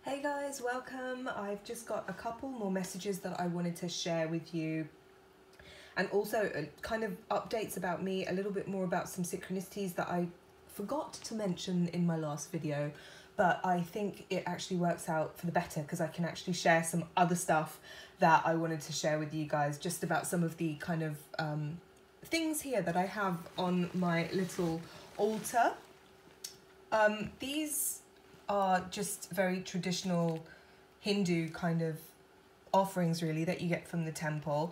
Hey guys, welcome. I've just got a couple more messages that I wanted to share with you, and also kind of updates about me, a little bit more about some synchronicities that I forgot to mention in my last video, but I think it actually works out for the better because I can actually share some other stuff that I wanted to share with you guys, just about some of the kind of things here that I have on my little altar. These are just very traditional Hindu kind of offerings really that you get from the temple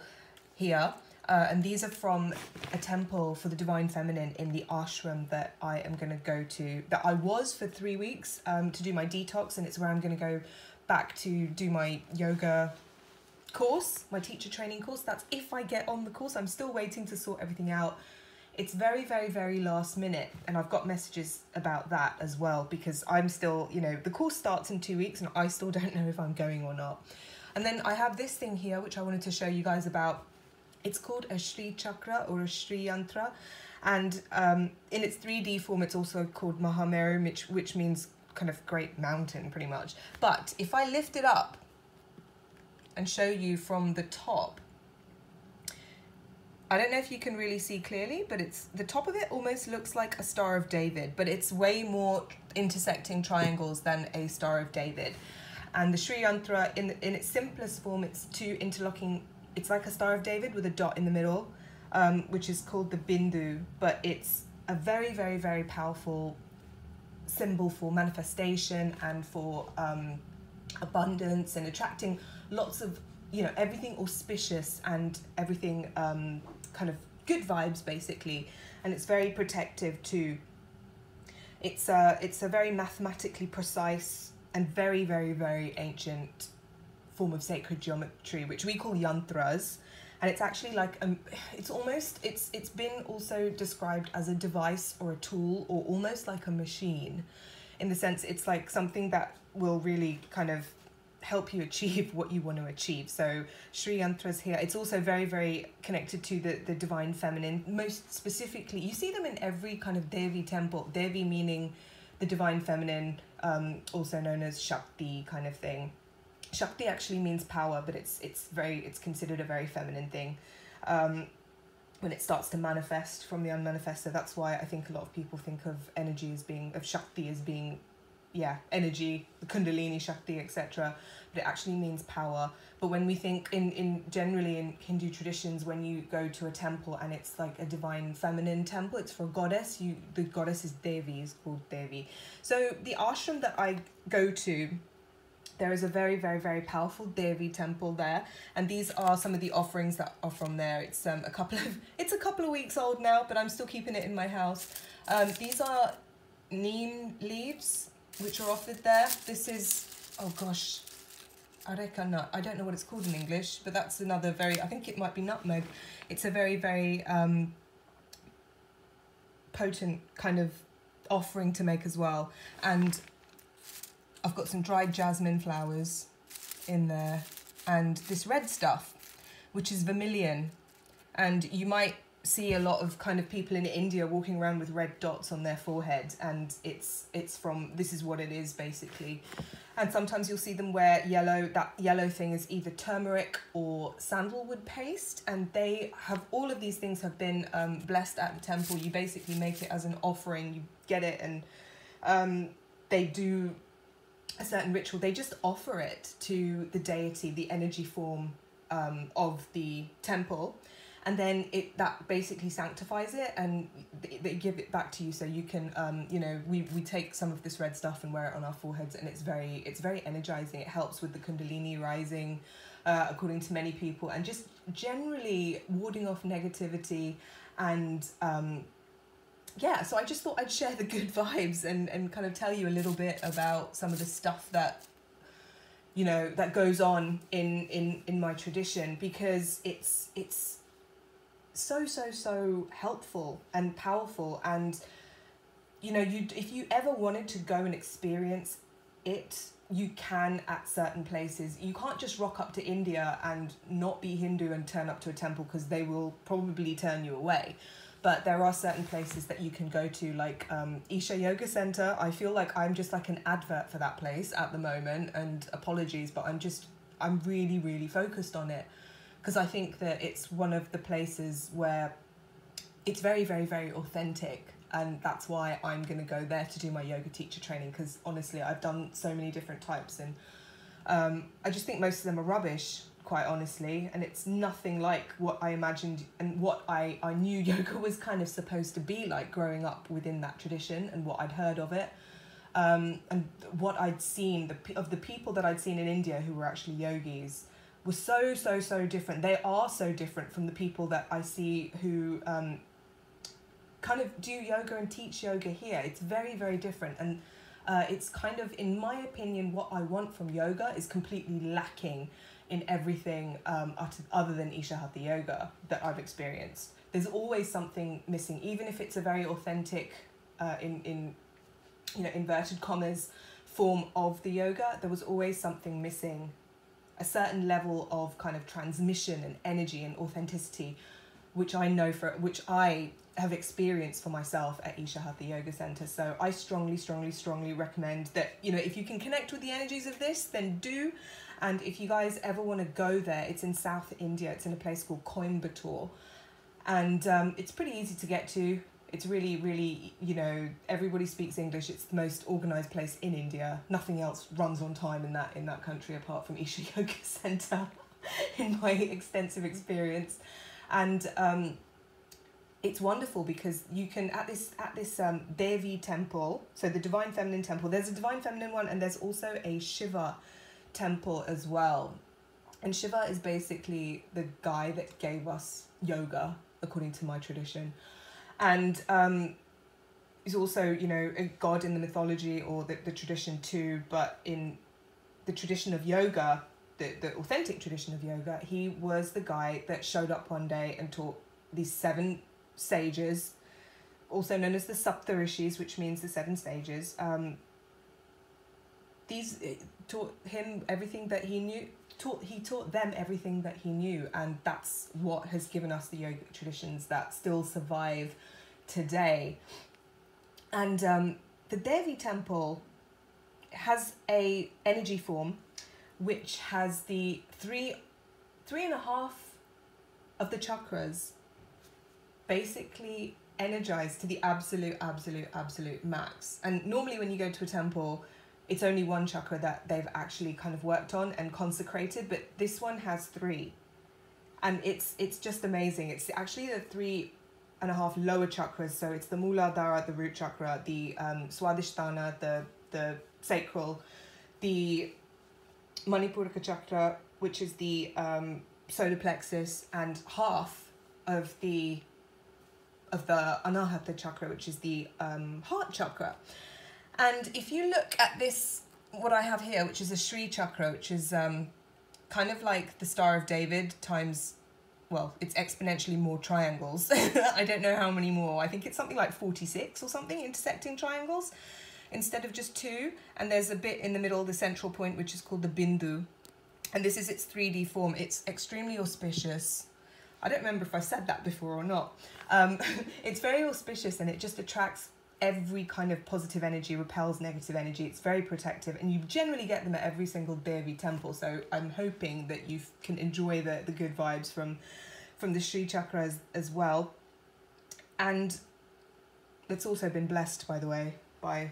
here, and these are from a temple for the Divine Feminine in the ashram that I am going to go to, that I was for 3 weeks to do my detox, and it's where I'm going to go back to do my yoga course, my teacher training course. That's if I get on the course. I'm still waiting to sort everything out. It's very, very, very last minute, and I've got messages about that as well, because I'm still, the course starts in 2 weeks and I still don't know if I'm going or not. And then I have this thing here which I wanted to show you guys about. It's called a Shri Chakra or a Shri Yantra, and in its 3D form it's also called Mahameru, which means kind of great mountain pretty much. But if I lift it up and show you from the top, I don't know if you can really see clearly, but it's the top of it almost looks like a Star of David, but it's way more intersecting triangles than a Star of David. And the Shri Yantra, in its simplest form, it's two interlocking, it's like a Star of David with a dot in the middle, which is called the Bindu, but it's a very, very, very powerful symbol for manifestation and for abundance and attracting lots of, everything auspicious and everything kind of good vibes basically, and it's very protective too. It's a very mathematically precise and very, very, very ancient form of sacred geometry, which we call yantras, and it's actually like it's been also described as a device or a tool or almost like a machine, in the sense it's like something that will really kind of help you achieve what you want to achieve. So Shri Yantras here, it's also very, very connected to the Divine Feminine. Most specifically, you see them in every kind of Devi temple. Devi meaning the Divine Feminine, also known as shakti kind of thing. Shakti actually means power, but it's considered a very feminine thing when it starts to manifest from the unmanifest. So that's why I think a lot of people think of energy as being, of shakti as being, energy, the kundalini shakti, etc., but it actually means power. But when we think generally in Hindu traditions, when you go to a temple and it's like a divine feminine temple, it's for a goddess, the goddess is Devi, is called Devi. So the ashram that I go to, there is a very, very, very powerful Devi temple there, and these are some of the offerings that are from there. It's a couple of weeks old now, but I'm still keeping it in my house. These are neem leaves which are offered there. This is, oh gosh, I don't know what it's called in English, but that's another very, I think it might be nutmeg. It's a very, very potent kind of offering to make as well. And I've got some dried jasmine flowers in there, and this red stuff, which is vermilion. And you might see a lot of kind of people in India walking around with red dots on their forehead, and this is what it is basically. And sometimes you'll see them wear yellow. That yellow thing is either turmeric or sandalwood paste, and all of these things have been blessed at the temple. You basically make it as an offering, you get it, and they do a certain ritual. They just offer it to the deity, the energy form of the temple, and then that basically sanctifies it, and they give it back to you, so you can we take some of this red stuff and wear it on our foreheads, and it's very energizing. It helps with the kundalini rising, according to many people, and just generally warding off negativity. And so I just thought I'd share the good vibes and kind of tell you a little bit about some of the stuff that that goes on in my tradition, because it's so helpful and powerful. And if you ever wanted to go and experience it, you can at certain places. You can't just rock up to India and not be Hindu and turn up to a temple, because they will probably turn you away. But there are certain places that you can go to, like Isha Yoga Center. I feel like I'm just like an advert for that place at the moment, and apologies, but I'm really, really focused on it, because I think that it's one of the places where it's very, very, very authentic. And that's why I'm going to go there to do my yoga teacher training, because honestly, I've done so many different types, and I just think most of them are rubbish, quite honestly, and it's nothing like what I imagined and what I knew yoga was kind of supposed to be like growing up within that tradition, and what I'd heard of it, and what I'd seen, of the people that I'd seen in India who were actually yogis, was so, so, so different. They are so different from the people that I see who kind of do yoga and teach yoga here. It's very, very different, and it's kind of, in my opinion, what I want from yoga is completely lacking in everything other than Isha Hatha yoga that I've experienced. There's always something missing, even if it's a very authentic, in inverted commas, form of the yoga. There was always something missing, a certain level of kind of transmission and energy and authenticity, which I have experienced for myself at Isha Hatha Yoga Center. So I strongly, strongly, strongly recommend that, if you can connect with the energies of this, then do. And if you guys ever want to go there, it's in South India. It's in a place called Coimbatore. And it's pretty easy to get to. It's really, really, everybody speaks English. It's the most organized place in India. Nothing else runs on time in that country apart from Isha Yoga Center, in my extensive experience. And it's wonderful because you can, at this Devi temple, so the Divine Feminine temple, there's a Divine Feminine one, and there's also a Shiva temple as well. And Shiva is basically the guy that gave us yoga, according to my tradition. And he's also, a god in the mythology or the tradition too, but in the tradition of yoga, the authentic tradition of yoga, he was the guy that showed up one day and taught these 7 sages, also known as the Saptarishis, which means the 7 stages. These taught him everything that he knew. He taught them everything that he knew, and that's what has given us the yogic traditions that still survive today. And the Devi temple has a energy form which has the three and a half of the chakras basically energized to the absolute max. And normally when you go to a temple, it's only one chakra that they've actually kind of worked on and consecrated, but this one has 3. And it's just amazing. It's actually the 3.5 lower chakras. So it's the Muladhara, the root chakra, the Swadhisthana, the sacral, the Manipuraka chakra, which is the solar plexus, and half of the Anahata chakra, which is the heart chakra. And if you look at this, what I have here, which is a Shri chakra, which is kind of like the Star of David times, well, it's exponentially more triangles. I don't know how many more. I think it's something like 46 or something, intersecting triangles, instead of just 2. And there's a bit in the middle, the central point, which is called the Bindu. And this is its 3D form. It's extremely auspicious. I don't remember if I said that before or not. It's very auspicious, and it just attracts every kind of positive energy, repels negative energy. It's very protective, and you generally get them at every single Devi temple. So I'm hoping that you can enjoy the good vibes from the Shri chakra as well. And it's also been blessed, by the way, by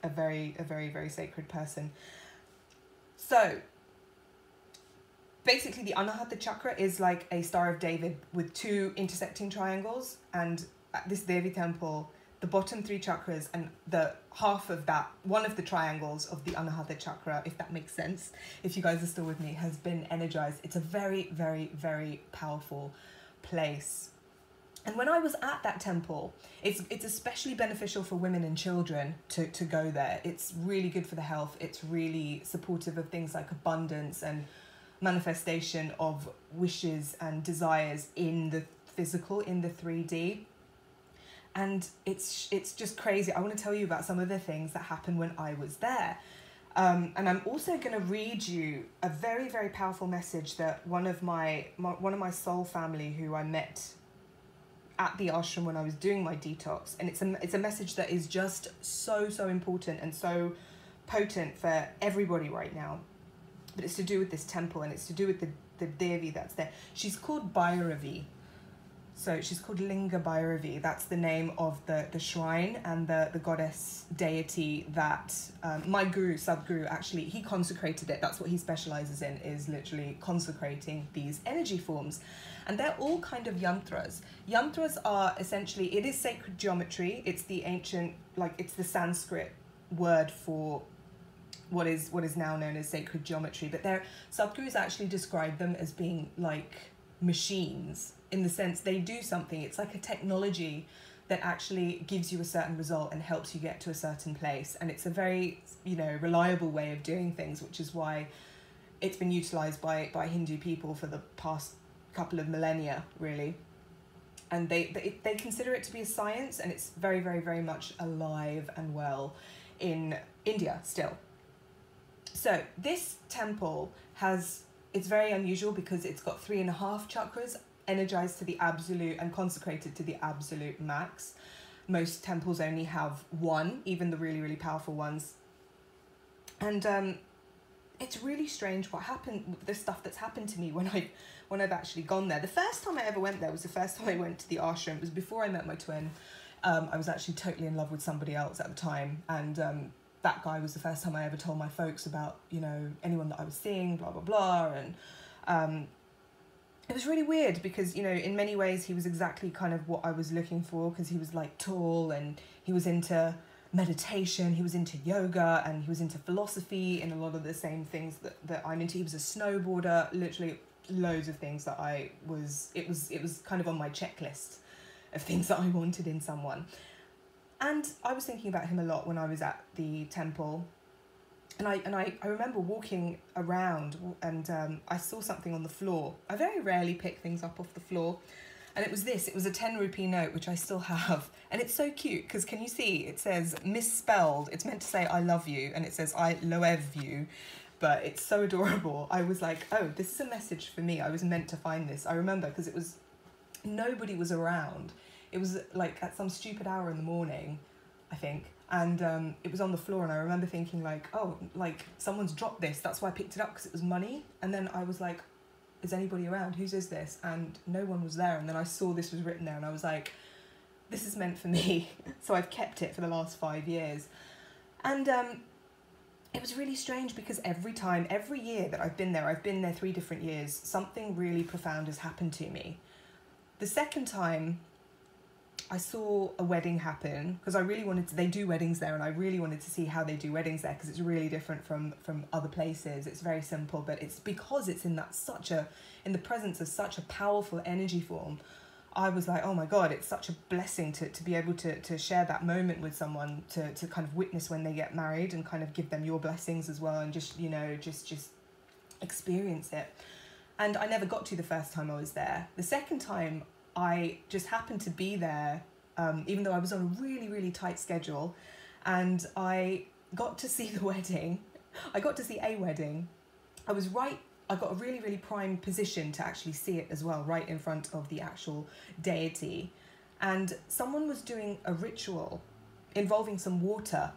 a very, very sacred person. So basically, the Anahata chakra is like a Star of David with 2 intersecting triangles, and at this Devi temple, the bottom 3 chakras and the half of that, one of the triangles of the Anahata chakra, if that makes sense, if you guys are still with me, has been energized. It's a very, very, very powerful place. And when I was at that temple, it's especially beneficial for women and children to go there. It's really good for the health. It's really supportive of things like abundance and manifestation of wishes and desires in the physical, in the 3D. And it's just crazy. I want to tell you about some of the things that happened when I was there. And I'm also going to read you a very, very powerful message that one of my soul family who I met at the ashram when I was doing my detox, and it's a message that is just so important and so potent for everybody right now. But it's to do with this temple, and it's to do with the Devi that's there. She's called Bhairavi. So she's called Linga Bhairavi. That's the name of the shrine and the goddess deity that my guru, Sadhguru, actually, he consecrated it. That's what he specializes in, is literally consecrating these energy forms. And they're all kind of yantras. Yantras are essentially, it is sacred geometry. It's the ancient, like, it's the Sanskrit word for what is now known as sacred geometry. But Sadhguru's actually described them as being like machines, in the sense they do something. It's like a technology that actually gives you a certain result and helps you get to a certain place. And it's a very, reliable way of doing things, which is why it's been utilized by Hindu people for the past couple of millennia, really. And they consider it to be a science, and it's very, very, very much alive and well in India still. So this temple it's very unusual because it's got 3.5 chakras energized to the absolute and consecrated to the absolute max. Most temples only have one, even the really, really powerful ones. And it's really strange what happened, the stuff that's happened to me when I've actually gone there. The first time I ever went there was the first time I went to the ashram. It was before I met my twin. I was actually totally in love with somebody else at the time, and that guy was the first time I ever told my folks about, anyone that I was seeing, blah, blah, blah. And it was really weird because, in many ways he was exactly kind of what I was looking for, because he was like tall and he was into meditation, he was into yoga, and he was into philosophy and a lot of the same things that I'm into. He was a snowboarder, literally loads of things that it was kind of on my checklist of things that I wanted in someone. And I was thinking about him a lot when I was at the temple. And I remember walking around, and I saw something on the floor. I very rarely pick things up off the floor. And it was a 10 rupee note, which I still have. And it's so cute because, can you see, it says misspelled. It's meant to say I love you, and it says I loev you. But it's so adorable. I was like, oh, this is a message for me. I was meant to find this. I remember because nobody was around. It was like at some stupid hour in the morning, I think. And it was on the floor, and I remember thinking like, oh, like someone's dropped this. That's why I picked it up, because it was money. And then I was like, is anybody around? Whose is this? And no one was there. And then I saw this was written there, and I was like, this is meant for me. So I've kept it for the last 5 years. And it was really strange because every year that I've been there 3 different years, something really profound has happened to me. The second time, I saw a wedding happen because I really wanted to, they do weddings there, and I really wanted to see how they do weddings there, because it's really different from other places. It's very simple, but it's because it's in the presence of such a powerful energy form. I was like, oh my God, it's such a blessing to be able to share that moment with someone, to kind of witness when they get married and kind of give them your blessings as well, and just experience it. And I never got to the first time I was there. The second time, I just happened to be there, even though I was on a really, really tight schedule, and I got to see the wedding. I got to see a wedding. I got a really, really prime position to actually see it as well, right in front of the actual deity. And someone was doing a ritual involving some water,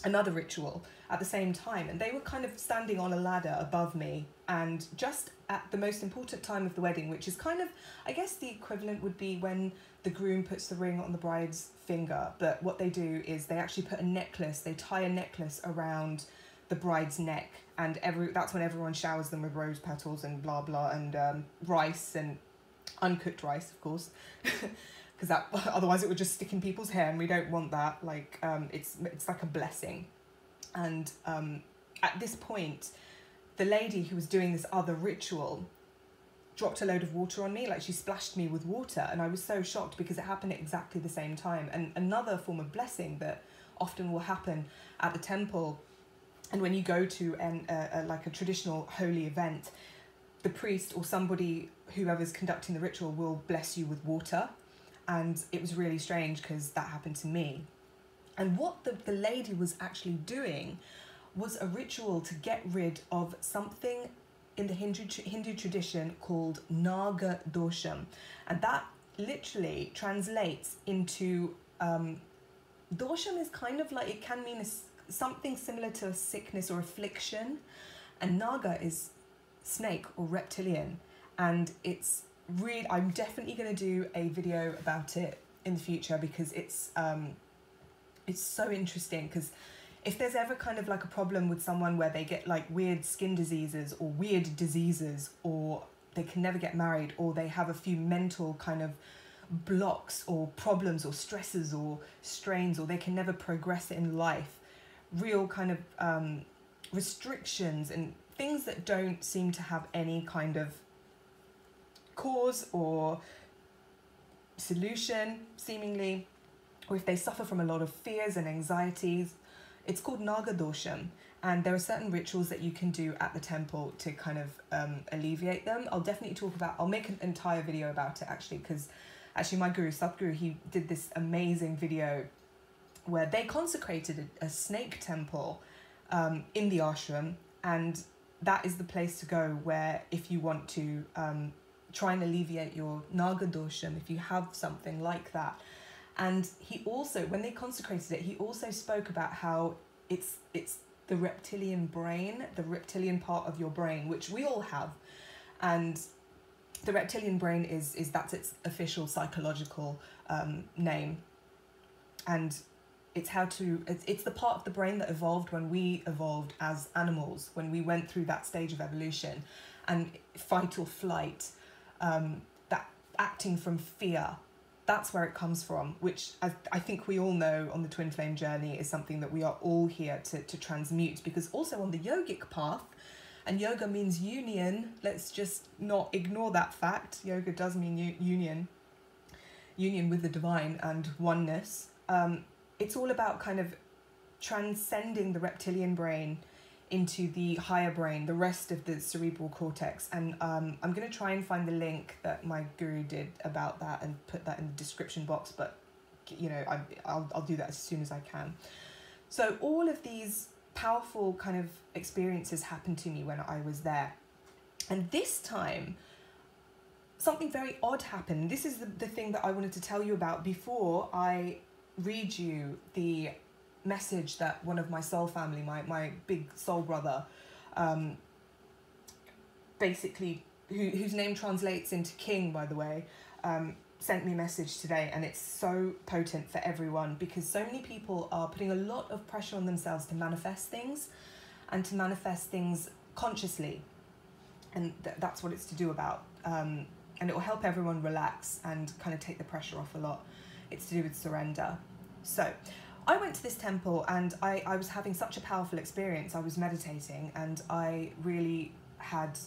another ritual at the same time, and they were kind of standing on a ladder above me, and just at the most important time of the wedding, which is kind of, I guess the equivalent would be when the groom puts the ring on the bride's finger, but what they do is they actually put they tie a necklace around the bride's neck, and that's when everyone showers them with rose petals and blah blah, and rice, and uncooked rice, of course, because otherwise it would just stick in people's hair, and we don't want that. Like it's like a blessing. And at this point, the lady who was doing this other ritual dropped a load of water on me, like she splashed me with water, and I was so shocked because it happened at exactly the same time. And another form of blessing that often will happen at the temple, and when you go to like a traditional holy event, the priest or somebody, whoever's conducting the ritual, will bless you with water. And it was really strange because that happened to me. And what the lady was actually doing was a ritual to get rid of something in the Hindu tradition called Naga dosham. And that literally translates into, dosham is kind of like, it can mean something similar to a sickness or affliction, and naga is snake or reptilian, and it's really, I'm definitely going to do a video about it in the future, because it's so interesting. Because if there's ever kind of like a problem with someone where they get like weird skin diseases or weird diseases, or they can never get married, or they have a few mental kind of blocks or problems or stresses or strains, or they can never progress in life, real kind of restrictions and things that don't seem to have any kind of cause or solution seemingly, or if they suffer from a lot of fears and anxieties, it's called naga dosham, and there are certain rituals that you can do at the temple to kind of alleviate them. I'll make an entire video about it actually, because actually my guru Sadhguru, he did this amazing video where they consecrated a snake temple in the ashram, and that is the place to go where if you want to try and alleviate your naga dosham, if you have something like that. And he also, when they consecrated it, he also spoke about how it's the reptilian brain, the reptilian part of your brain, which we all have. And the reptilian brain is that's its official psychological name. And it's it's the part of the brain that evolved when we evolved as animals, when we went through that stage of evolution, and fight or flight, that acting from fear. That's where it comes from, which I think we all know on the twin flame journey is something that we are all here to transmute, because also on the yogic path, and yoga means union, let's just not ignore that fact. Yoga does mean union with the divine and oneness. It's all about kind of transcending the reptilian brain into the higher brain, the rest of the cerebral cortex. And I'm going to try and find the link that my guru did about that and put that in the description box, but you know, I'll do that as soon as I can. So all of these powerful kind of experiences happened to me when I was there. And this time, something very odd happened. This is the thing that I wanted to tell you about before I read you the message that one of my soul family, my big soul brother, basically, whose name translates into king, by the way, sent me a message today, and it's so potent for everyone, because so many people are putting a lot of pressure on themselves to manifest things, and to manifest things consciously, and that's what it's to do about, and it will help everyone relax and kind of take the pressure off a lot. It's to do with surrender. So I went to this temple, and I was having such a powerful experience. I was meditating, and I really had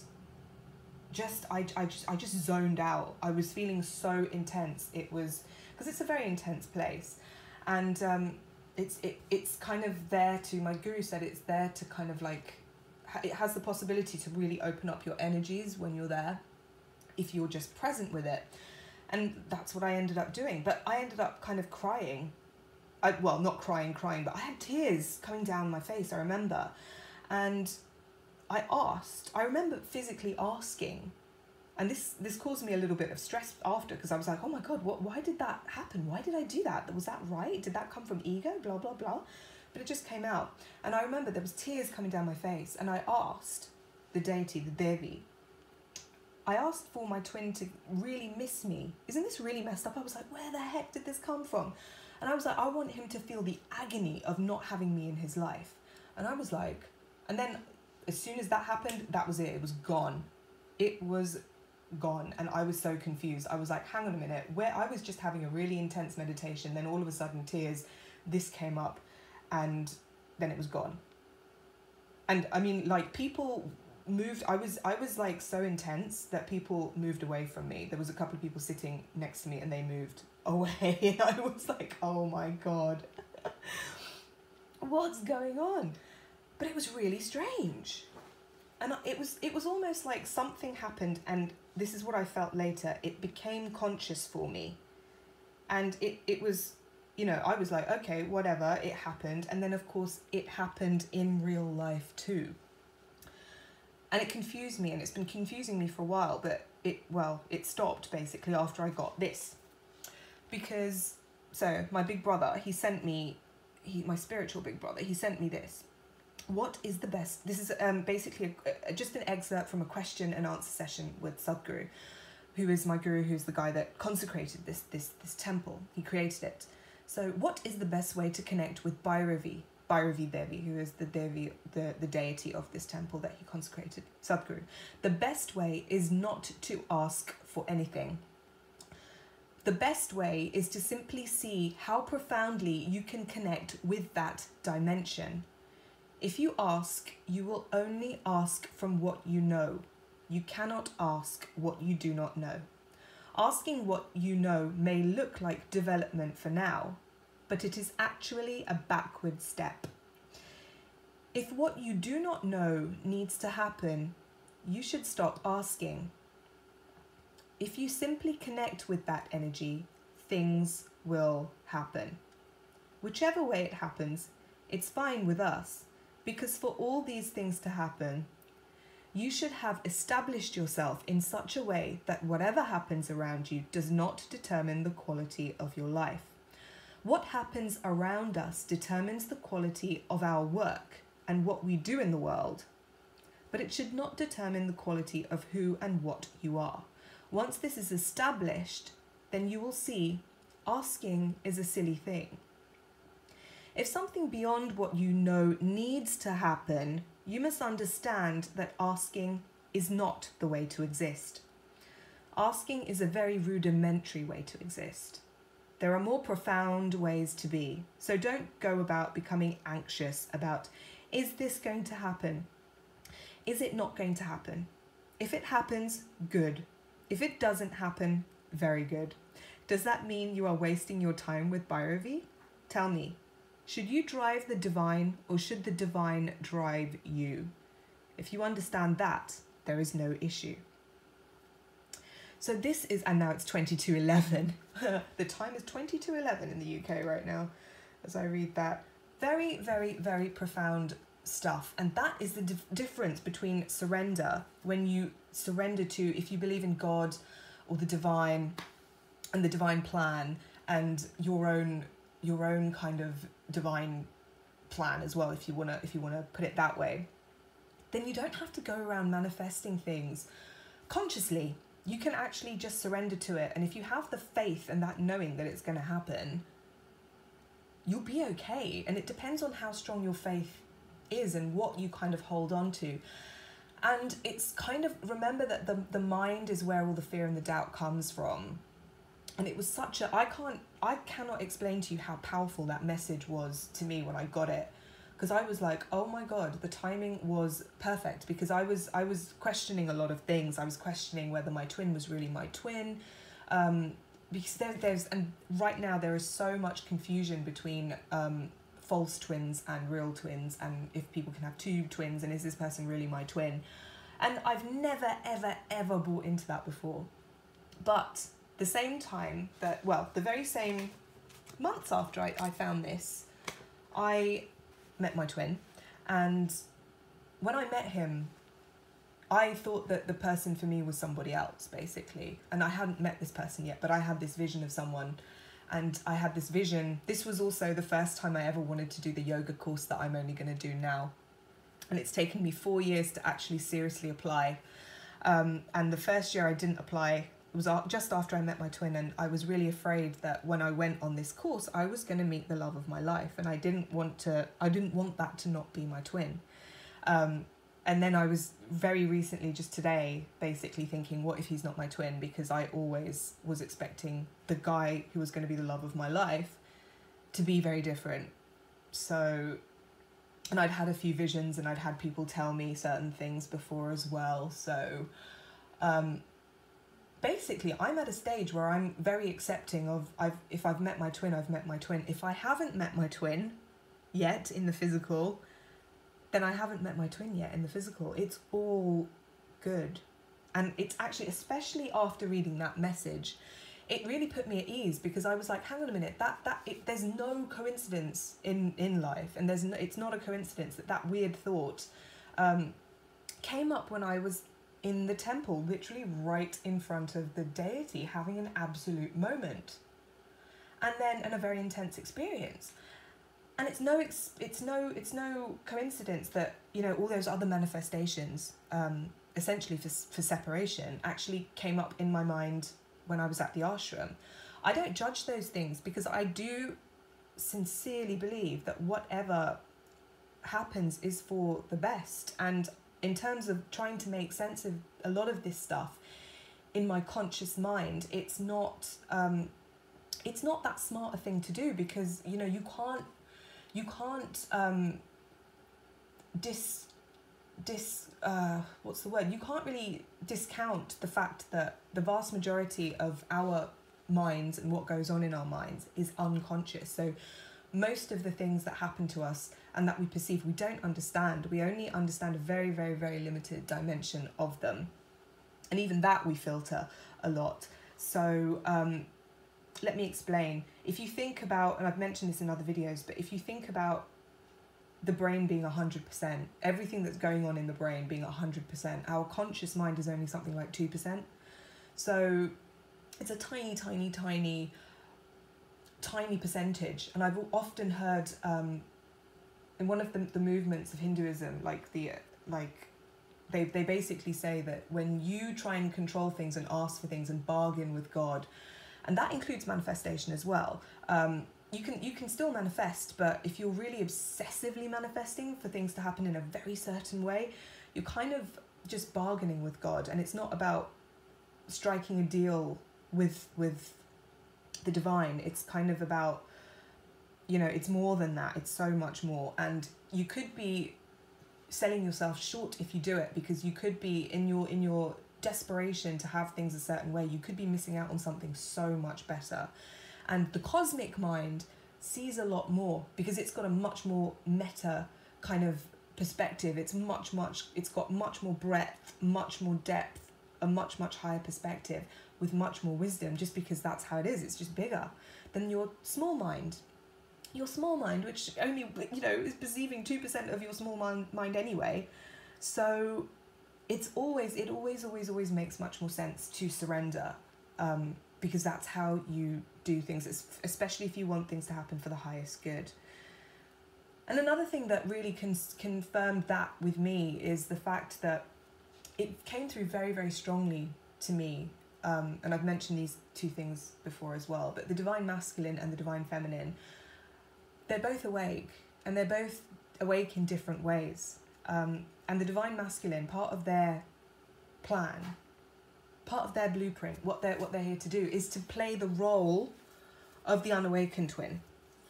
I just zoned out. I was feeling so intense. It was, because it's a very intense place, and it's kind of there to, my guru said it's there to kind of like, it has the possibility to really open up your energies when you're there, if you're just present with it. And that's what I ended up doing. But I ended up kind of crying. Well, not crying, but I had tears coming down my face, I remember. And I remember physically asking, and this caused me a little bit of stress after, because I was like, oh my God, why did that happen? Why did I do that? Was that right? Did that come from ego? Blah, blah, blah. But it just came out. And I remember there was tears coming down my face, and I asked the deity, the Devi, I asked for my twin to really miss me. Isn't this really messed up? I was like, where the heck did this come from? And I was like, I want him to feel the agony of not having me in his life. And I was like, and then as soon as that happened, that was it. It was gone. It was gone. And I was so confused. I was like, hang on a minute. Where I was just having a really intense meditation, then all of a sudden tears, this came up, and then it was gone. And I mean, like, people moved. I was like so intense that people moved away from me. There was a couple of people sitting next to me, and they moved away. And I was like, oh my God, what's going on? But it was really strange. And it was almost like something happened, and this is what I felt later. It became conscious for me. And it was, you know, I was like, okay, whatever, it happened. And then of course it happened in real life too. And it confused me, and it's been confusing me for a while, but it stopped basically after I got this. Because, so my big brother, he sent me, my spiritual big brother, he sent me this. What is the best, this is basically just an excerpt from a question and answer session with Sadhguru, who is my guru, who's the guy that consecrated this temple. He created it. So what is the best way to connect with Bhairavi Devi, who is the Devi, the deity of this temple that he consecrated, Sadhguru? The best way is not to ask for anything. The best way is to simply see how profoundly you can connect with that dimension. If you ask, you will only ask from what you know. You cannot ask what you do not know. Asking what you know may look like development for now, but it is actually a backward step. If what you do not know needs to happen, you should stop asking. If you simply connect with that energy, things will happen. Whichever way it happens, it's fine with us, because for all these things to happen, you should have established yourself in such a way that whatever happens around you does not determine the quality of your life. What happens around us determines the quality of our work and what we do in the world, but it should not determine the quality of who and what you are. Once this is established, then you will see asking is a silly thing. If something beyond what you know needs to happen, you must understand that asking is not the way to exist. Asking is a very rudimentary way to exist. There are more profound ways to be, so don't go about becoming anxious about, is this going to happen? Is it not going to happen? If it happens, good. If it doesn't happen, very good. Does that mean you are wasting your time with Bhairavi? Tell me. Should you drive the divine, or should the divine drive you? If you understand that, there is no issue. So this is, and now it's 22:11. The time is 22:11 in the UK right now, as I read that. Very, very, very profound stuff. And that is the difference between surrender, when you surrender to, if you believe in God or the divine and the divine plan and your own kind of divine plan as well, if you wanna put it that way, then you don't have to go around manifesting things consciously. You can actually just surrender to it, and if you have the faith and that knowing that it's going to happen, you'll be okay. And it depends on how strong your faith is and what you kind of hold on to. And it's kind of, remember that the mind is where all the fear and the doubt comes from. And it was such a, I cannot explain to you how powerful that message was to me when I got it. Because I was like, oh my God, the timing was perfect, because I was questioning a lot of things. I was questioning whether my twin was really my twin. Because and right now there is so much confusion between false twins and real twins, and if people can have two twins, and is this person really my twin? And I've never, ever, ever bought into that before. But the same time that, well, the very same months after I found this, I met my twin. And when I met him, I thought that the person for me was somebody else, basically. And I hadn't met this person yet, but I had this vision of someone. And I had this vision. This was also the first time I ever wanted to do the yoga course that I'm only going to do now. And it's taken me 4 years to actually seriously apply. And the first year I didn't apply. It was just after I met my twin, and I was really afraid that when I went on this course, I was going to meet the love of my life, and I didn't want that to not be my twin. And then I was very recently, just today, basically thinking, what if he's not my twin? Because I always was expecting the guy who was going to be the love of my life to be very different. So, and I'd had a few visions, and I'd had people tell me certain things before as well. So, basically, I'm at a stage where I'm very accepting of, if I've met my twin, I've met my twin. If I haven't met my twin yet in the physical, then I haven't met my twin yet in the physical. It's all good. And it's actually, especially after reading that message, it really put me at ease, because I was like, hang on a minute, there's no coincidence in life, and it's not a coincidence that weird thought came up when I was in the temple, literally right in front of the deity, having an absolute moment, and then a very intense experience. And it's no coincidence that, you know, all those other manifestations, essentially for separation, actually came up in my mind when I was at the ashram. I don't judge those things, because I do sincerely believe that whatever happens is for the best. And in terms of trying to make sense of a lot of this stuff in my conscious mind, it's not that smart a thing to do, because, you know, you can't what's the word? You can't really discount the fact that the vast majority of our minds and what goes on in our minds is unconscious. So most of the things that happen to us and that we perceive, we don't understand. We only understand a very, very, very limited dimension of them. And even that we filter a lot. So let me explain. If you think about, and I've mentioned this in other videos, but if you think about the brain being 100%, everything that's going on in the brain being 100%, our conscious mind is only something like 2%. So it's a tiny, tiny, tiny, tiny percentage. And I've often heard in one of the movements of Hinduism, they basically say that when you try and control things and ask for things and bargain with God, and that includes manifestation as well, you can still manifest, but if you're really obsessively manifesting for things to happen in a very certain way, you're kind of just bargaining with God. And it's not about striking a deal with the divine. It's kind of about, you know, it's more than that. It's so much more. And you could be selling yourself short if you do it, because you could be in your desperation to have things a certain way, you could be missing out on something so much better. And the cosmic mind sees a lot more, because it's got a much more meta kind of perspective. It's got much more breadth, much more depth, a much higher perspective with much more wisdom, just because that's how it is. It's just bigger than your small mind. Your small mind, which only, you know, is perceiving 2% of your small mind anyway. So it always makes much more sense to surrender, because that's how you do things, especially if you want things to happen for the highest good. And another thing that really confirmed that with me is the fact that it came through very, very strongly to me, and I've mentioned these two things before as well, but the divine masculine and the divine feminine, they're both awake, and they're both awake in different ways. And the divine masculine, part of their plan, part of their blueprint, what they're here to do, is to play the role of the unawakened twin.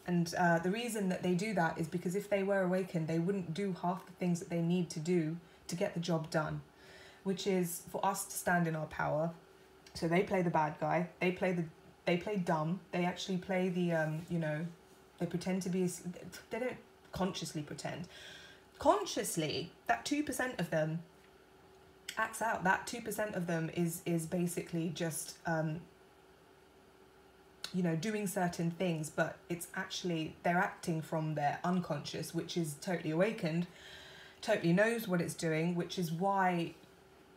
And the reason that they do that is because if they were awakened, they wouldn't do half the things that they need to do to get the job done, which is for us to stand in our power. So they play the bad guy. They play dumb. They actually play the you know, they pretend to be. They don't consciously pretend. Consciously, that 2% of them acts out. That 2% of them is basically just you know, doing certain things, but it's actually they're acting from their unconscious, which is totally awakened, totally knows what it's doing, which is why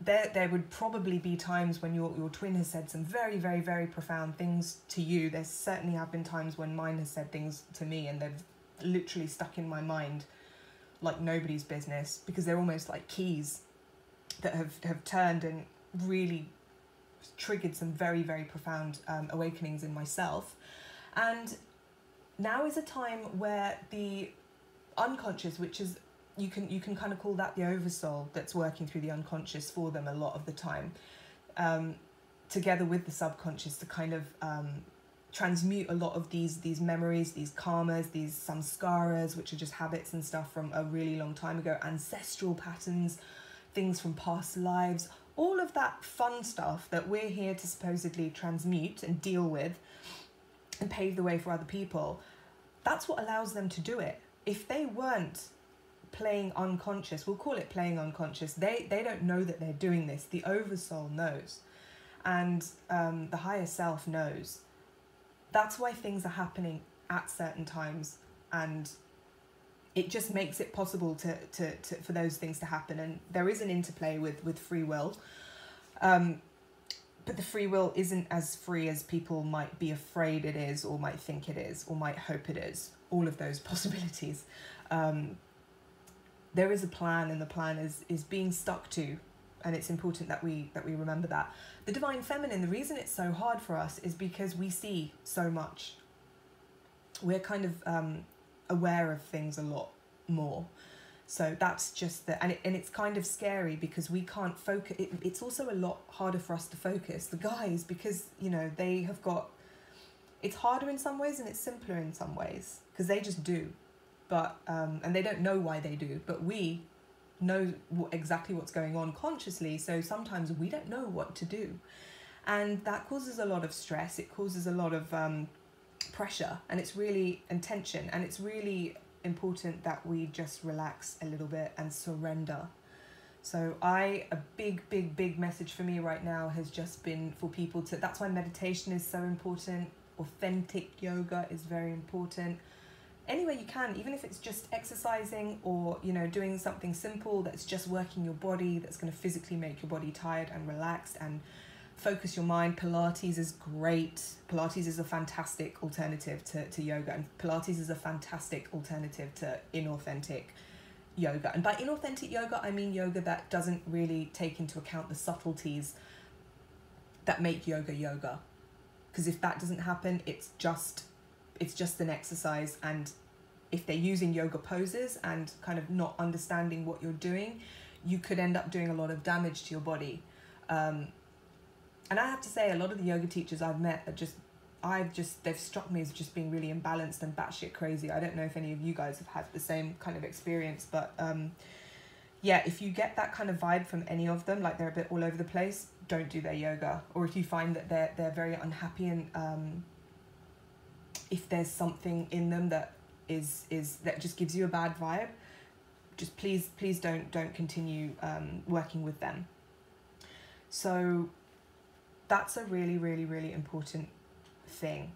there would probably be times when your twin has said some very, very, very profound things to you. There certainly have been times when mine has said things to me and they've literally stuck in my mind like nobody's business, because they're almost like keys that have turned and really triggered some very, very profound awakenings in myself. And now is a time where the unconscious, which is, you can kind of call that the oversoul that's working through the unconscious for them a lot of the time, together with the subconscious, to kind of transmute a lot of these memories, these karmas, these samskaras, which are just habits and stuff from a really long time ago, ancestral patterns, things from past lives, all of that fun stuff that we're here to supposedly transmute and deal with and pave the way for other people. That's what allows them to do it. If they weren't playing unconscious, we'll call it playing unconscious, they don't know that they're doing this. The oversoul knows, and the higher self knows. That's why things are happening at certain times and it just makes it possible to for those things to happen. And there is an interplay with free will. But the free will isn't as free as people might be afraid it is, or might think it is, or might hope it is. All of those possibilities. There is a plan, and the plan is being stuck to, and it's important that we remember that. The divine feminine, the reason it's so hard for us is because we see so much. We're kind of aware of things a lot more. So that's just and it's kind of scary because we can't focus. It's also a lot harder for us to focus. The guys, because, you know, they have got, it's harder in some ways and it's simpler in some ways because they just do. But, and they don't know why they do, but we know exactly what's going on consciously. So sometimes we don't know what to do. And that causes a lot of stress. It causes a lot of pressure, and it's really, and tension, and it's really important that we just relax a little bit and surrender. So a big message for me right now has just been for people to, that's why meditation is so important. Authentic yoga is very important. Any way you can, even if it's just exercising or, you know, doing something simple that's just working your body, that's going to physically make your body tired and relaxed and focus your mind. Pilates is great. Pilates is a fantastic alternative to yoga, and Pilates is a fantastic alternative to inauthentic yoga. And by inauthentic yoga, I mean yoga that doesn't really take into account the subtleties that make yoga yoga. Because if that doesn't happen, it's just an exercise. And if they're using yoga poses and kind of not understanding what you're doing, you could end up doing a lot of damage to your body. And I have to say, a lot of the yoga teachers I've met are they've struck me as just being really imbalanced and batshit crazy. I don't know if any of you guys have had the same kind of experience, but yeah, if you get that kind of vibe from any of them, like they're a bit all over the place, don't do their yoga. Or if you find that they're very unhappy, and if there's something in them that is that just gives you a bad vibe, just please don't continue working with them. So that's a really, really, really important thing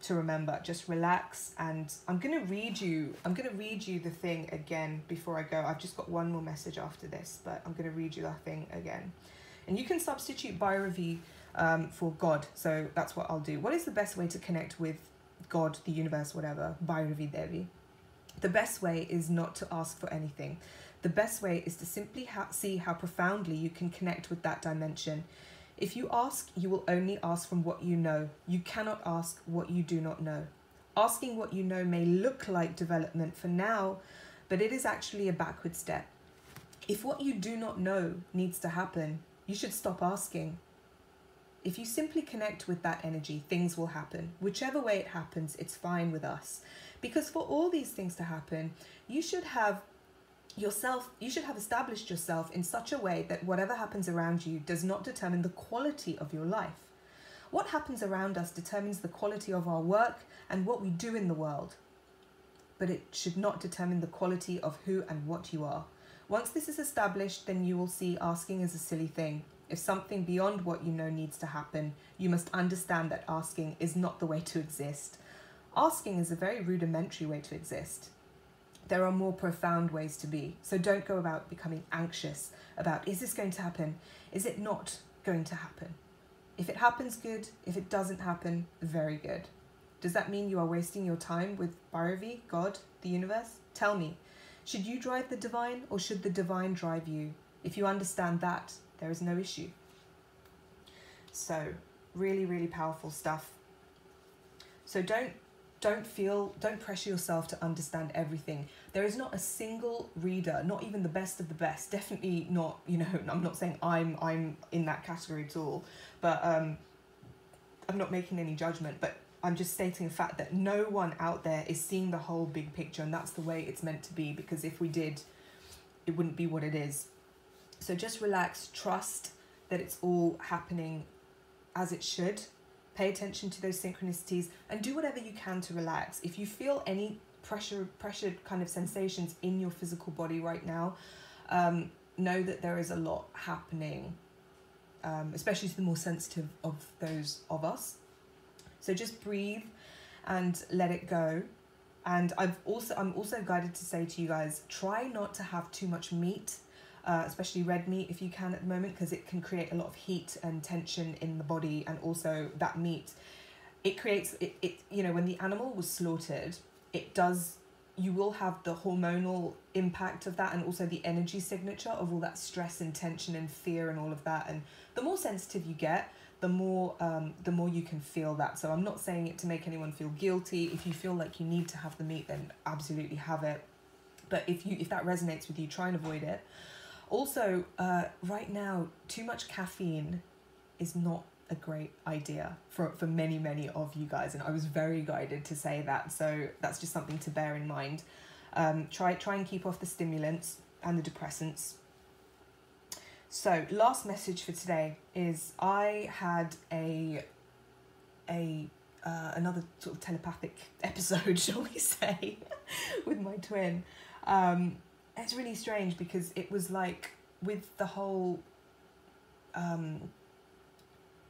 to remember. Just relax. And I'm going to read you the thing again before I go. I've just got one more message after this, but I'm going to read you that thing again. And you can substitute Bhairavi for God. So that's what I'll do. What is the best way to connect with God, the universe, whatever? Bhairavi Devi. The best way is not to ask for anything. The best way is to simply see how profoundly you can connect with that dimension. If you ask, you will only ask from what you know. You cannot ask what you do not know. Asking what you know may look like development for now, but it is actually a backward step. If what you do not know needs to happen, you should stop asking. If you simply connect with that energy, things will happen. Whichever way it happens, it's fine with us. Because for all these things to happen, you should have established yourself in such a way that whatever happens around you does not determine the quality of your life. What happens around us determines the quality of our work and what we do in the world. But it should not determine the quality of who and what you are. Once this is established, then you will see asking as a silly thing. If something beyond what you know needs to happen, you must understand that asking is not the way to exist. Asking is a very rudimentary way to exist. There are more profound ways to be. So don't go about becoming anxious about, is this going to happen? Is it not going to happen? If it happens, good. If it doesn't happen, very good. Does that mean you are wasting your time with Bhairavi, God, the universe? Tell me, should you drive the divine or should the divine drive you? If you understand that, there is no issue. So really, really powerful stuff. So don't pressure yourself to understand everything. There is not a single reader, not even the best of the best, definitely not, you know, I'm not saying I'm in that category at all, but I'm not making any judgment, but I'm just stating the fact that no one out there is seeing the whole big picture, and that's the way it's meant to be, because if we did, it wouldn't be what it is. So just relax, trust that it's all happening as it should. Pay attention to those synchronicities and do whatever you can to relax. If you feel any pressured kind of sensations in your physical body right now, know that there is a lot happening, especially to the more sensitive of those of us. So just breathe and let it go. And I'm also guided to say to you guys, try not to have too much meat, especially red meat if you can at the moment, because it can create a lot of heat and tension in the body. And also that meat, it creates it you know, when the animal was slaughtered, you will have the hormonal impact of that, and also the energy signature of all that stress and tension and fear and all of that. And the more sensitive you get, the more you can feel that. So I'm not saying it to make anyone feel guilty. If you feel like you need to have the meat, then absolutely have it. But if that resonates with you, try and avoid it. Also, right now, too much caffeine is not a great idea for many of you guys, and I was very guided to say that. So that's just something to bear in mind. Try and keep off the stimulants and the depressants. So last message for today is I had another sort of telepathic episode, shall we say, with my twin. It's really strange because it was like with the whole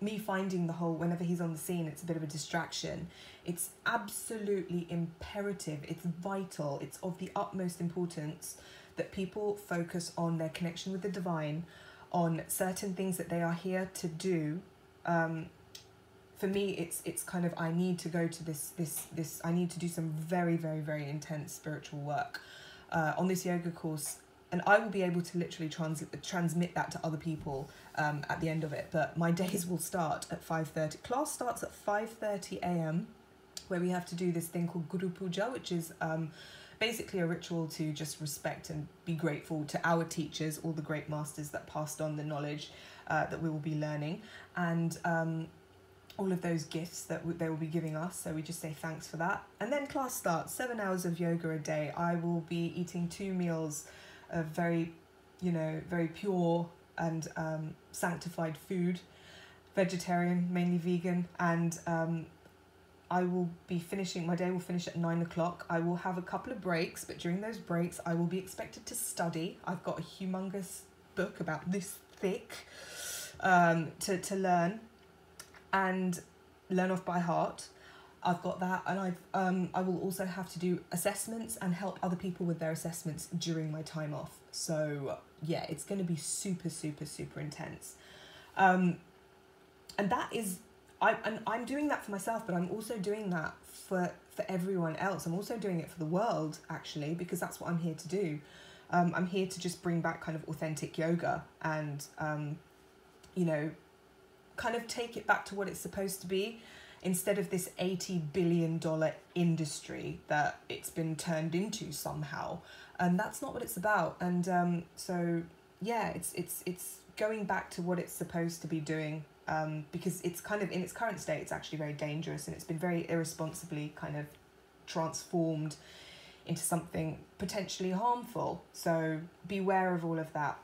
me finding the whole, whenever he's on the scene, it's a bit of a distraction. It's absolutely imperative, it's vital, it's of the utmost importance that people focus on their connection with the divine, on certain things that they are here to do. For me, it's kind of, I need to go to this I need to do some very intense spiritual work on this yoga course, and I will be able to literally transmit that to other people at the end of it. But my days will start at 5:30. Class starts at 5:30 a.m. where we have to do this thing called Guru Puja, which is basically a ritual to just respect and be grateful to our teachers, all the great masters that passed on the knowledge that we will be learning, and all of those gifts that they will be giving us. So we just say thanks for that. And then class starts, 7 hours of yoga a day. I will be eating 2 meals of very pure and sanctified food, vegetarian, mainly vegan, and I will be finishing, my day will finish at 9 o'clock. I will have a couple of breaks, but during those breaks I will be expected to study. I've got a humongous book about this thick to learn and learn off by heart. I've got that, and I will also have to do assessments and help other people with their assessments during my time off. So yeah, it's going to be super intense. And that is, I'm doing that for myself, but I'm also doing that for everyone else. I'm also doing it for the world, actually, because that's what I'm here to do. I'm here to just bring back kind of authentic yoga and, kind of take it back to what it's supposed to be, instead of this $80 billion industry that it's been turned into somehow. And that's not what it's about. And so, yeah, it's going back to what it's supposed to be doing, because it's kind of, in its current state, it's actually very dangerous, and it's been very irresponsibly kind of transformed into something potentially harmful. So beware of all of that.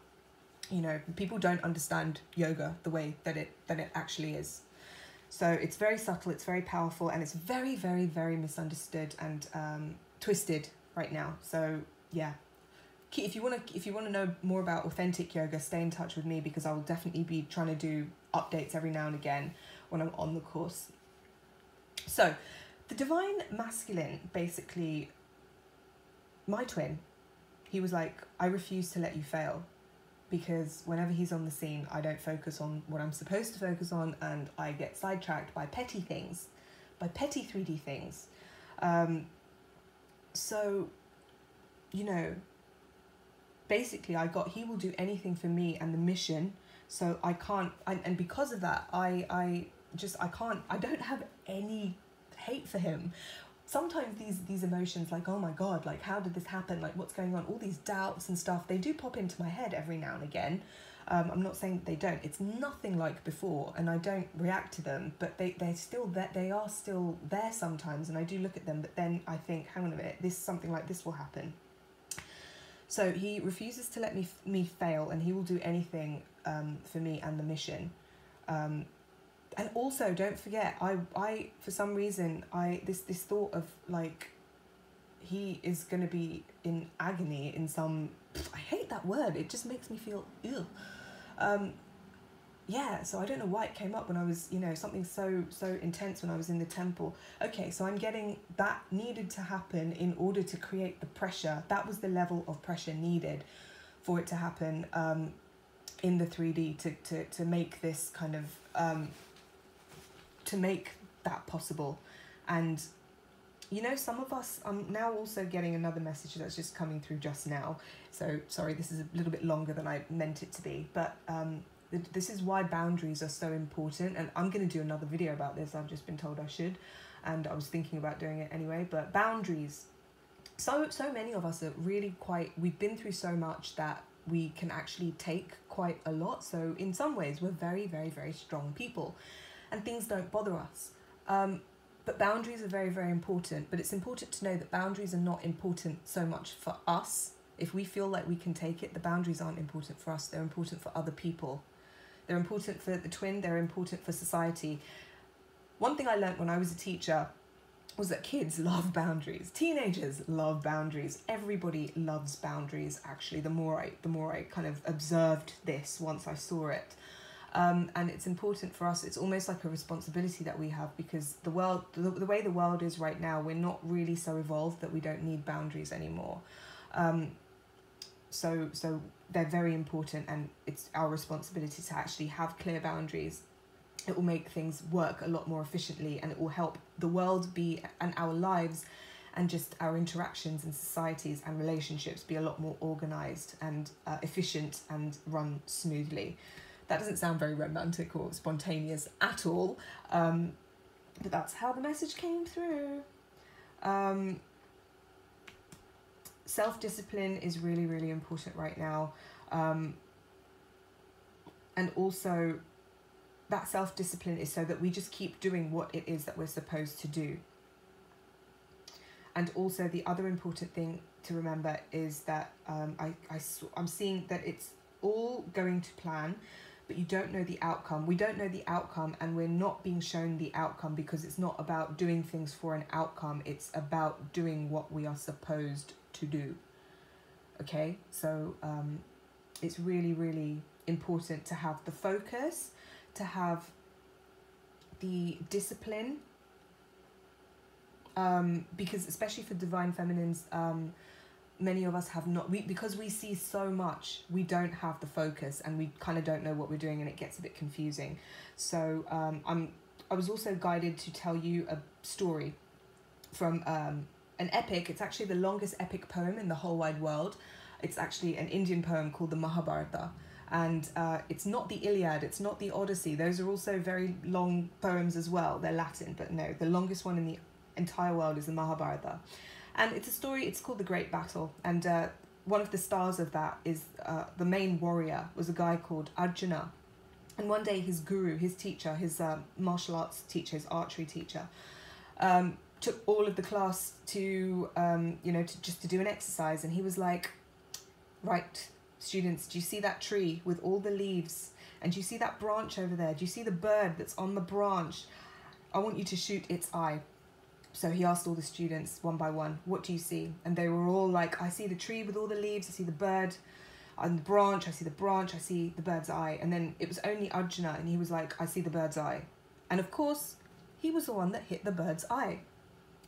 People don't understand yoga the way that it actually is. So it's very subtle, it's very powerful, and it's very misunderstood and twisted right now. So yeah, if you want to know more about authentic yoga, stay in touch with me, because I will definitely be trying to do updates every now and again when I'm on the course. So the divine masculine, basically, my twin, he was like, I refuse to let you fail. Because whenever he's on the scene, I don't focus on what I'm supposed to focus on, and I get sidetracked by petty things, by petty 3D things. So, basically he will do anything for me and the mission. So I can't, and because of that, I don't have any hate for him. Sometimes these emotions, like, oh my God, like, how did this happen? Like, what's going on? All these doubts and stuff, they do pop into my head every now and again. I'm not saying that they don't. It's nothing like before, and I don't react to them, but they're still there. They are still there sometimes, and I do look at them, but then I think, hang on a minute, something like this will happen. So he refuses to let me fail, and he will do anything for me and the mission. And also, don't forget, I for some reason, this thought of, like, he is going to be in agony in some, I hate that word, it just makes me feel, ew. yeah, so I don't know why it came up when I was, you know, something so intense when I was in the temple. Okay, so I'm getting that needed to happen in order to create the pressure. That was the level of pressure needed for it to happen in the 3D to make this kind of, to make that possible. And, you know, some of us, I'm now also getting another message that's just coming through just now. So sorry, this is a little bit longer than I meant it to be, but this is why boundaries are so important, and I'm going to do another video about this. I've just been told I should, and I was thinking about doing it anyway. But boundaries, so many of us are really we've been through so much that we can actually take quite a lot. So in some ways we're very, very, very strong people, and things don't bother us. But boundaries are very, very important. But it's important to know that boundaries are not important so much for us. If we feel like we can take it, the boundaries aren't important for us. They're important for other people. They're important for the twin. They're important for society. One thing I learned when I was a teacher was that kids love boundaries. Teenagers love boundaries. Everybody loves boundaries, actually. The more I kind of observed this once I saw it. And it's important for us. It's almost like a responsibility that we have, because the world, the way the world is right now, we're not really so evolved that we don't need boundaries anymore. So they're very important, and it's our responsibility to actually have clear boundaries. It will make things work a lot more efficiently, and it will help the world be, and our lives and just our interactions and societies and relationships be a lot more organized and efficient and run smoothly. That doesn't sound very romantic or spontaneous at all, but that's how the message came through. Self-discipline is really, really important right now. And also that self-discipline is so that we just keep doing what it is that we're supposed to do. And also the other important thing to remember is that I'm seeing that it's all going to plan, but you don't know the outcome. We don't know the outcome, and we're not being shown the outcome, because it's not about doing things for an outcome. It's about doing what we are supposed to do. Okay, so it's really, really important to have the focus, to have the discipline, because especially for divine feminines, many of us have not, because we see so much, we don't have the focus, and we kind of don't know what we're doing, and it gets a bit confusing. So I was also guided to tell you a story from an epic. It's actually the longest epic poem in the whole wide world. It's actually an Indian poem called the Mahabharata, and it's not the Iliad, it's not the Odyssey. Those are also very long poems as well. They're Latin, but no, the longest one in the entire world is the Mahabharata. And it's a story, it's called The Great Battle, and one of the stars of that is the main warrior was a guy called Arjuna. And one day his guru, his teacher, his martial arts teacher, his archery teacher, took all of the class to, just to do an exercise. And he was like, right, students, do you see that tree with all the leaves? And do you see that branch over there? Do you see the bird that's on the branch? I want you to shoot its eye. So he asked all the students one by one, what do you see? And they were all like, I see the tree with all the leaves, I see the bird on the branch, I see the branch, I see the bird's eye. And then it was only Arjuna, and he was like, I see the bird's eye. And of course, he was the one that hit the bird's eye.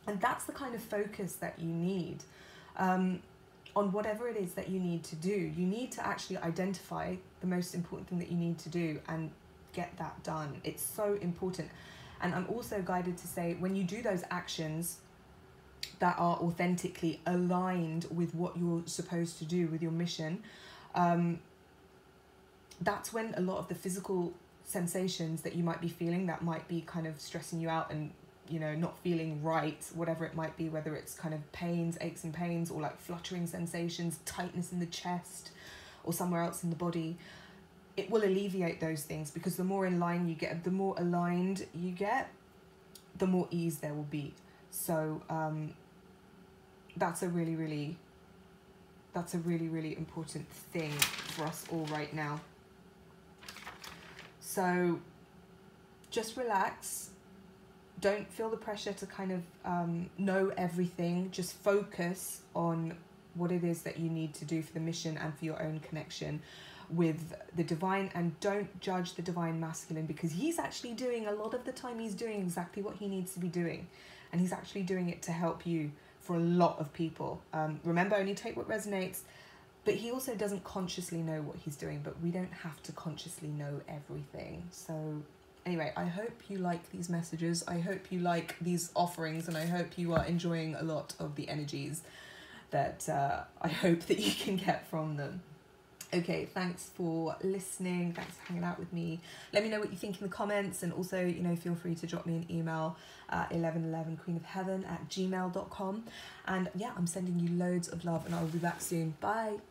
And that's the kind of focus that you need on whatever it is that you need to do. You need to actually identify the most important thing that you need to do and get that done. It's so important. And I'm also guided to say, when you do those actions that are authentically aligned with what you're supposed to do, with your mission, that's when a lot of the physical sensations that you might be feeling, that might be kind of stressing you out and, not feeling right, whatever it might be, whether it's kind of pains, aches and pains, or like fluttering sensations, tightness in the chest or somewhere else in the body, it will alleviate those things, because the more in line you get, the more aligned you get, the more ease there will be. So that's a really, really important thing for us all right now. So just relax. Don't feel the pressure to kind of know everything. Just focus on what it is that you need to do for the mission and for your own connection with the divine. And don't judge the divine masculine, because he's actually doing, a lot of the time he's doing exactly what he needs to be doing, and he's actually doing it to help you for a lot of people. Remember, only take what resonates. But he also doesn't consciously know what he's doing, but we don't have to consciously know everything. So anyway, I hope you like these messages. I hope you like these offerings, and I hope you are enjoying a lot of the energies that I hope that you can get from them. Okay, thanks for listening. Thanks for hanging out with me. Let me know what you think in the comments, and also, you know, feel free to drop me an email at 1111queenofheaven@gmail.com. And yeah, I'm sending you loads of love, and I'll be back soon. Bye.